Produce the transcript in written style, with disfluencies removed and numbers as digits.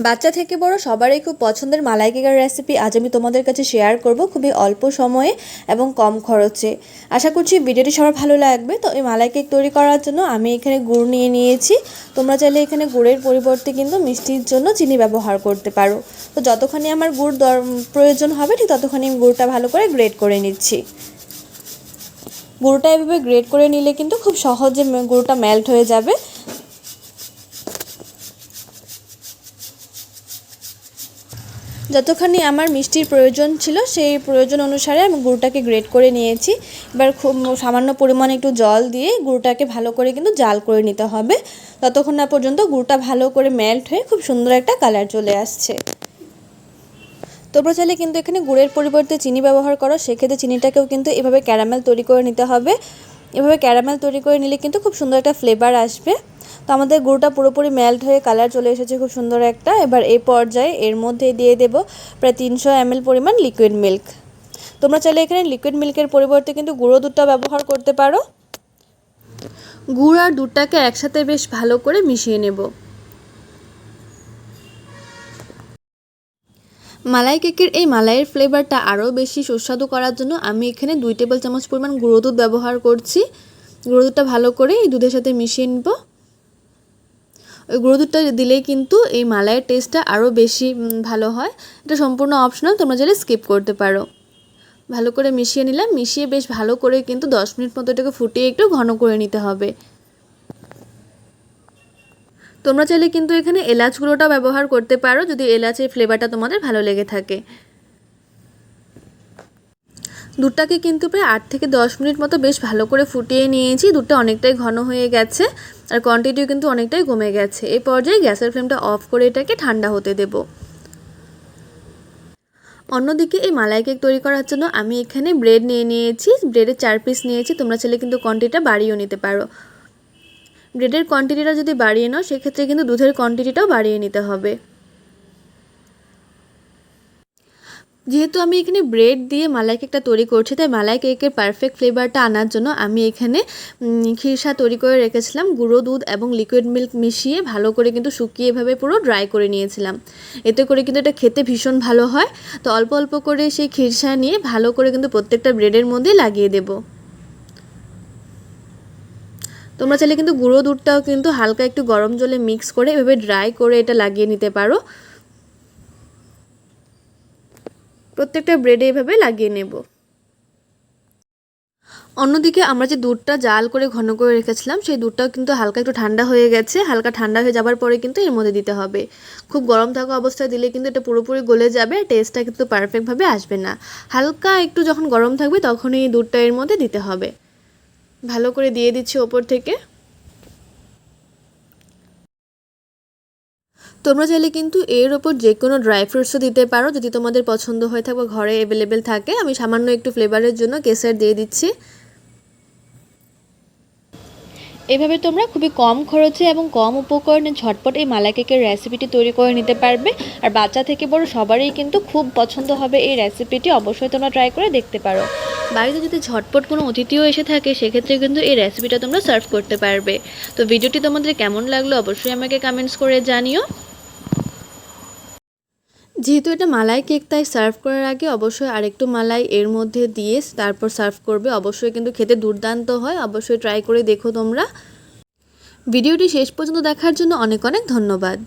বাচ্চা থেকে বড় সবারই খুব পছন্দের মালাই কেকের রেসিপি আজ আমি তোমাদের কাছে শেয়ার করব খুবই অল্প সময়ে এবং কম খরচে। আশা করছি ভিডিওটি সবার ভালো লাগবে। তো এই মালাই কেক তৈরি করার জন্য আমি এখানে গুড় নিয়ে নিয়েছি। তোমরা চাইলে এখানে গুড়ের পরিবর্তে কিন্তু মিষ্টির জন্য চিনি ব্যবহার করতে পারো। তো যতখানি আমার গুড় প্রয়োজন হবে ঠিক ততখানি আমি গুড়টা ভালো করে গ্রেট করে নিচ্ছি। গুড়টা এভাবে গ্রেট করে নিলে কিন্তু খুব সহজে গুড়টা মেল্ট হয়ে যাবে। যতখানি আমার মিষ্টির প্রয়োজন ছিল সেই প্রয়োজন অনুসারে আমি গুড়টাকে গ্রেট করে নিয়েছি। এবার খুব সামান্য পরিমাণে একটু জল দিয়ে গুড়টাকে ভালো করে কিন্তু জাল করে নিতে হবে, ততক্ষণ না পর্যন্ত গুড়টা ভালো করে মেল্ট হয়ে খুব সুন্দর একটা কালার চলে আসছে। তোমরা চাইলে কিন্তু এখানে গুড়ের পরিবর্তে চিনি ব্যবহার করো, সেক্ষেত্রে চিনিটাকেও কিন্তু এভাবে ক্যারামেল তৈরি করে নিতে হবে। এভাবে ক্যারামেল তৈরি করে নিলে কিন্তু খুব সুন্দর একটা ফ্লেভার আসবে। তো আমাদের গুড়টা পুরোপুরি মেল্ট হয়ে কালার চলে এসেছে খুব সুন্দর একটা। এবার এই পর্যায়ে এর মধ্যে দিয়ে দেব প্রায় 300 ml পরিমাণ লিকুইড মিল্ক। তোমরা চাইলে এখানে লিকুইড মিল্কের পরিবর্তে কিন্তু গুঁড়ো দুধটা ব্যবহার করতে পারো। গুড় আর দুধটাকে একসাথে বেশ ভালো করে মিশিয়ে নেব। মালাই কেকের এই মালাইয়ের ফ্লেভারটা আরও বেশি সুস্বাদু করার জন্য আমি এখানে 2 টেবিল চামচ পরিমাণ গুঁড়ো দুধ ব্যবহার করছি। গুঁড়ো দুধটা ভালো করে এই দুধের সাথে মিশিয়ে নেব। ওই গুঁড়ো দুধটা দিলেই কিন্তু এই মালাইয়ের টেস্টটা আরও বেশি ভালো হয়। এটা সম্পূর্ণ অপশনাল, তোমরা চাইলে স্কিপ করতে পারো। ভালো করে মিশিয়ে নিলাম। মিশিয়ে বেশ ভালো করে কিন্তু 10 মিনিট মতো এটাকে ফুটিয়ে একটু ঘন করে নিতে হবে। তোমরা চাইলে কিন্তু এখানে এলাচ গুঁড়োটা ব্যবহার করতে পারো যদি এলাচের ফ্লেভারটা তোমাদের ভালো লেগে থাকে। দুধটাকে কিন্তু প্রায় 8 থেকে 10 মিনিট মতো বেশ ভালো করে ফুটিয়ে নিয়েছি। দুধটা অনেকটাই ঘন হয়ে গেছে আর কোয়ান্টিটিও কিন্তু অনেকটাই কমে গেছে। এই পর্যায়ে গ্যাসের ফ্লেমটা অফ করে এটাকে ঠান্ডা হতে দেব। অন্যদিকে এই মালাই কেক তৈরি করার জন্য আমি এখানে ব্রেড নিয়ে নিয়েছি। ব্রেডের 4 পিস নিয়েছি। তোমরা চাইলে কিন্তু কোয়ান্টিটিটা বাড়িয়েও নিতে পারো। ব্রেডের কোয়ান্টিটিটা যদি বাড়িয়ে নাও সেক্ষেত্রে কিন্তু দুধের কোয়ান্টিটিটাও বাড়িয়ে নিতে হবে। যেহেতু আমি এখানে ব্রেড দিয়ে মালাই কেকটা তৈরি করছি, তাই মালাই কেকের পারফেক্ট ফ্লেভারটা আনার জন্য আমি এখানে খিরসা তৈরি করে রেখেছিলাম। গুঁড়ো দুধ এবং লিকুইড মিল্ক মিশিয়ে ভালো করে কিন্তু শুকিয়ে এভাবে পুরো ড্রাই করে নিয়েছিলাম। এতে করে কিন্তু এটা খেতে ভীষণ ভালো হয়। তো অল্প অল্প করে সেই খিরসা নিয়ে ভালো করে কিন্তু প্রত্যেকটা ব্রেডের মধ্যে লাগিয়ে দেব। তোমরা চাইলে কিন্তু গুঁড়ো দুধটাও কিন্তু হালকা একটু গরম জলে মিক্স করে এভাবে ড্রাই করে এটা লাগিয়ে নিতে পারো। প্রত্যেকটা ব্রেডে এভাবে লাগিয়ে নেব। অন্যদিকে আমরা যে দুধটা জাল করে ঘন করে রেখেছিলাম সেই দুধটাও কিন্তু হালকা একটু ঠান্ডা হয়ে গেছে। হালকা ঠান্ডা হয়ে যাবার পরে কিন্তু এর মধ্যে দিতে হবে। খুব গরম থাকা অবস্থায় দিলে কিন্তু এটা পুরোপুরি গলে যাবে, টেস্টটা কিন্তু পারফেক্টভাবে আসবে না। হালকা একটু যখন গরম থাকবে তখনই এই দুধটা এর মধ্যে দিতে হবে। ভালো করে দিয়ে দিচ্ছি ওপর থেকে। তোমরা চাইলে কিন্তু এর ওপর যে কোনো ড্রাই ফ্রুটসও দিতে পারো যদি তোমাদের পছন্দ হয়ে থাকে বা ঘরে অ্যাভেলেবেল থাকে। আমি সামান্য একটু ফ্লেভারের জন্য কেশর দিয়ে দিচ্ছি। এভাবে তোমরা খুবই কম খরচে এবং কম উপকরণে ঝটপট এই মালাই কেকের রেসিপিটি তৈরি করে নিতে পারবে। আর বাচ্চা থেকে বড় সবারই কিন্তু খুব পছন্দ হবে এই রেসিপিটি। অবশ্যই তোমরা ট্রাই করে দেখতে পারো। বাড়িতে যদি ঝটপট কোনো অতিথিও এসে থাকে সেক্ষেত্রে কিন্তু এই রেসিপিটা তোমরা সার্ভ করতে পারবে। তো ভিডিওটি তোমাদের কেমন লাগলো অবশ্যই আমাকে কমেন্টস করে জানিও। যেহেতু এটা মালাই কেক তাই সার্ভ করার আগে অবশ্যই আরেকটু মালাই এর মধ্যে দিয়ে তারপর সার্ভ করবে। অবশ্যই কিন্তু খেতে দুর্দান্ত হয়। অবশ্যই ট্রাই করে দেখো তোমরা। ভিডিওটি শেষ পর্যন্ত দেখার জন্য অনেক অনেক ধন্যবাদ।